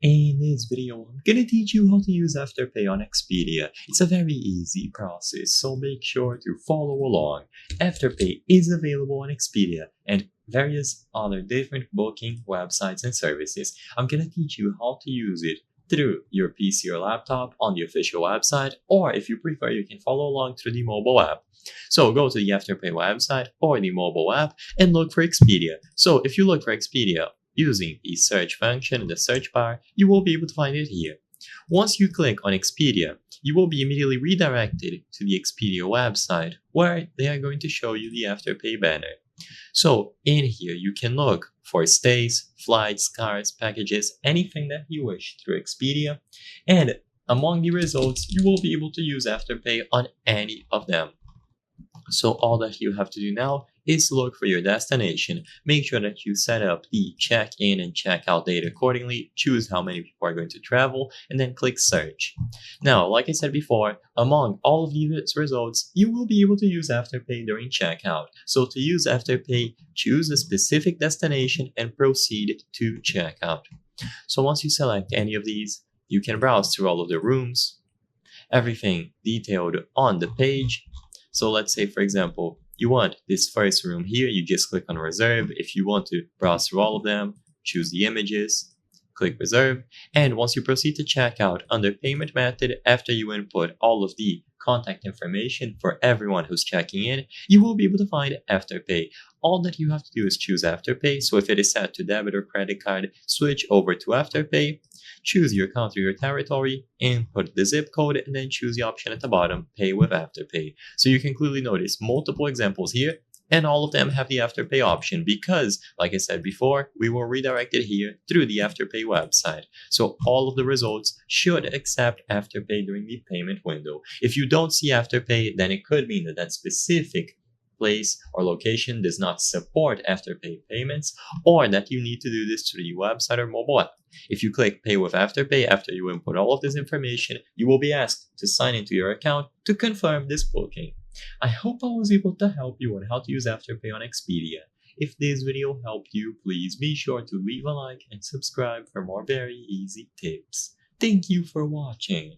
In this video, I'm gonna teach you how to use Afterpay on Expedia. It's a very easy process, so make sure to follow along. Afterpay is available on Expedia and various other different booking websites and services. I'm gonna teach you how to use it through your PC or laptop on the official website, or if you prefer, you can follow along through the mobile app. So go to the Afterpay website or the mobile app and look for Expedia. So if you look for Expedia, using the search function in the search bar, you will be able to find it here. Once you click on Expedia, you will be immediately redirected to the Expedia website where they are going to show you the Afterpay banner. So in here, you can look for stays, flights, cars, packages, anything that you wish through Expedia. And among the results, you will be able to use Afterpay on any of them. So all that you have to do now is look for your destination, make sure that you set up the check-in and check-out date accordingly, choose how many people are going to travel, and then click search. Now, like I said before, among all of these results, you will be able to use Afterpay during checkout. So to use Afterpay, choose a specific destination and proceed to checkout. So once you select any of these, you can browse through all of the rooms, everything detailed on the page. So let's say, for example, you want this first room here, you just click on reserve. If you want to browse through all of them, choose the images, click reserve. And once you proceed to checkout under payment method, after you input all of the contact information for everyone who's checking in, you will be able to find Afterpay. All that you have to do is choose Afterpay. So if it is set to debit or credit card, switch over to Afterpay. Choose your country or territory, input the zip code, and then choose the option at the bottom, Pay with Afterpay. So you can clearly notice multiple examples here, and all of them have the Afterpay option because, like I said before, we were redirected here through the Afterpay website. So all of the results should accept Afterpay during the payment window. If you don't see Afterpay, then it could mean that that specific place or location does not support Afterpay payments, or that you need to do this through the website or mobile app. If you click Pay with Afterpay after you input all of this information, you will be asked to sign into your account to confirm this booking. I hope I was able to help you on how to use Afterpay on Expedia. If this video helped you, please be sure to leave a like and subscribe for more very easy tips. Thank you for watching.